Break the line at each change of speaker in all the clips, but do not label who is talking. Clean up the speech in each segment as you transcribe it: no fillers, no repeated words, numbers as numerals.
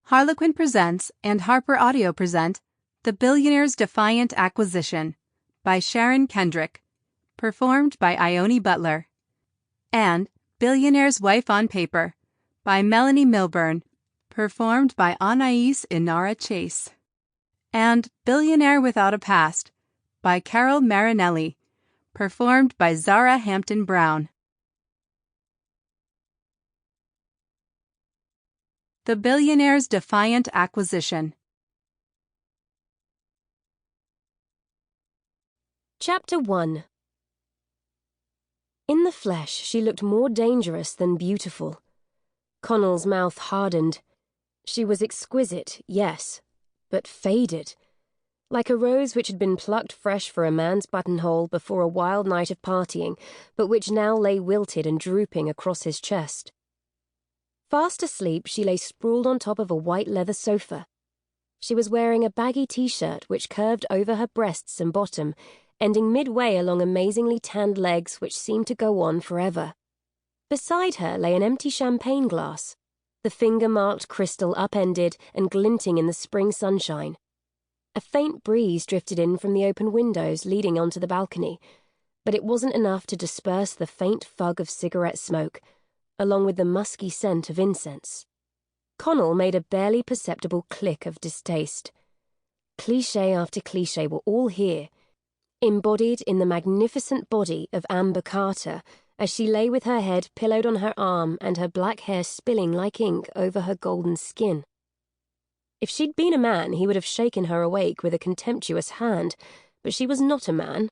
Harlequin presents and HarperAudio present The Billionaire's Defiant Acquisition by Sharon Kendrick, performed by Ione Butler, and Billionaire's Wife on Paper by Melanie Milburn, performed by Anais Inara Chase, and Billionaire Without A Past by Carol Marinelli, performed by Zara Hampton Brown. The Billionaire's Defiant Acquisition.
Chapter 1. In the flesh, she looked more dangerous than beautiful. Connell's mouth hardened. She was exquisite, yes, but faded, like a rose which had been plucked fresh for a man's buttonhole before a wild night of partying, but which now lay wilted and drooping across his chest. Fast asleep, she lay sprawled on top of a white leather sofa. She was wearing a baggy t-shirt which curved over her breasts and bottom, ending midway along amazingly tanned legs which seemed to go on forever. Beside her lay an empty champagne glass, the finger-marked crystal upended and glinting in the spring sunshine. A faint breeze drifted in from the open windows leading onto the balcony, but it wasn't enough to disperse the faint fug of cigarette smoke, along with the musky scent of incense. Connell made a barely perceptible click of distaste. Cliché after cliché were all here, embodied in the magnificent body of Amber Carter, as she lay with her head pillowed on her arm and her black hair spilling like ink over her golden skin. If she'd been a man, he would have shaken her awake with a contemptuous hand, but she was not a man.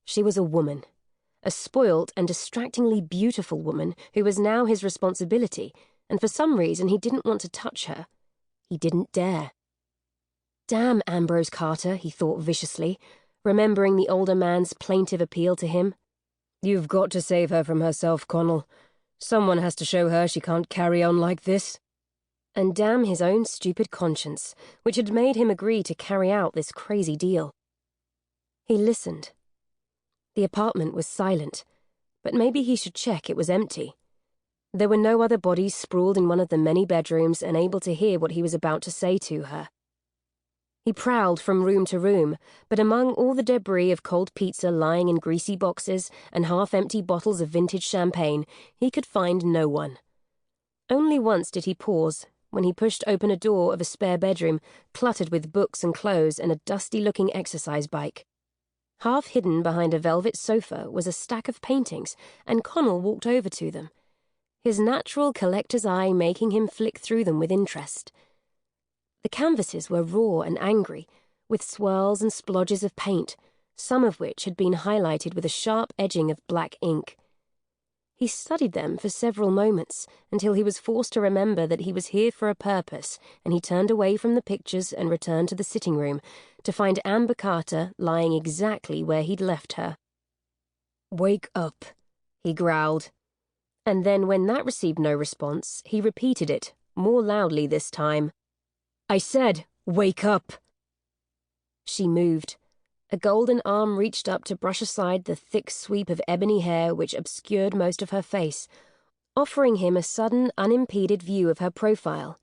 She was a woman. A spoilt and distractingly beautiful woman who was now his responsibility, and for some reason he didn't want to touch her. He didn't dare. Damn Ambrose Carter, he thought viciously, remembering the older man's plaintive appeal to him. You've got to save her from herself, Connell. Someone has to show her she can't carry on like this. And damn his own stupid conscience, which had made him agree to carry out this crazy deal. He listened. The apartment was silent, but maybe he should check it was empty. There were no other bodies sprawled in one of the many bedrooms and able to hear what he was about to say to her. He prowled from room to room, but among all the debris of cold pizza lying in greasy boxes and half-empty bottles of vintage champagne, he could find no one. Only once did he pause, when he pushed open a door of a spare bedroom, cluttered with books and clothes and a dusty-looking exercise bike. Half hidden behind a velvet sofa was a stack of paintings, and Connell walked over to them, his natural collector's eye making him flick through them with interest. The canvases were raw and angry, with swirls and splodges of paint, some of which had been highlighted with a sharp edging of black ink. He studied them for several moments, until he was forced to remember that he was here for a purpose, and he turned away from the pictures and returned to the sitting room, to find Amber Carter lying exactly where he'd left her. "Wake up," he growled. And then, when that received no response, he repeated it, more loudly this time. "I said, wake up!" She moved. A golden arm reached up to brush aside the thick sweep of ebony hair which obscured most of her face, offering him a sudden, unimpeded view of her profile,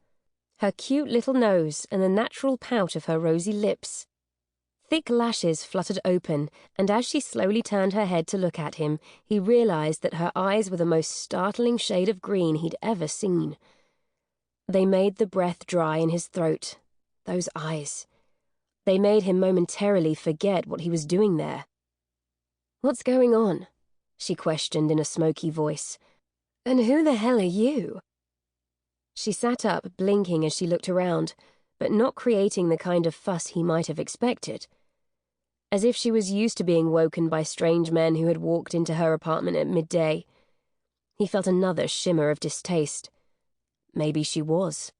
her cute little nose and the natural pout of her rosy lips. Thick lashes fluttered open, and as she slowly turned her head to look at him, he realized that her eyes were the most startling shade of green he'd ever seen. They made the breath dry in his throat, those eyes. They made him momentarily forget what he was doing there. "What's going on?" she questioned in a smoky voice. "And who the hell are you?" She sat up, blinking as she looked around, but not creating the kind of fuss he might have expected. As if she was used to being woken by strange men who had walked into her apartment at midday. He felt another shimmer of distaste. Maybe she was.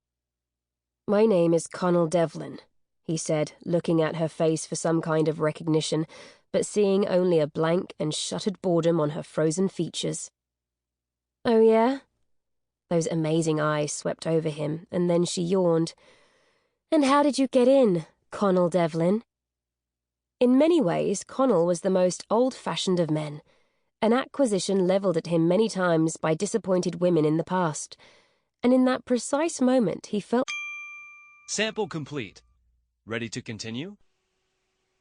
"My name is Connell Devlin," he said, looking at her face for some kind of recognition, but seeing only a blank and shuttered boredom on her frozen features. "Oh, yeah?" Those amazing eyes swept over him, and then she yawned. "And how did you get in, Connell Devlin?" In many ways, Connell was the most old-fashioned of men, an acquisition levelled at him many times by disappointed women in the past, and in that precise moment he felt
Sample complete. Ready to continue?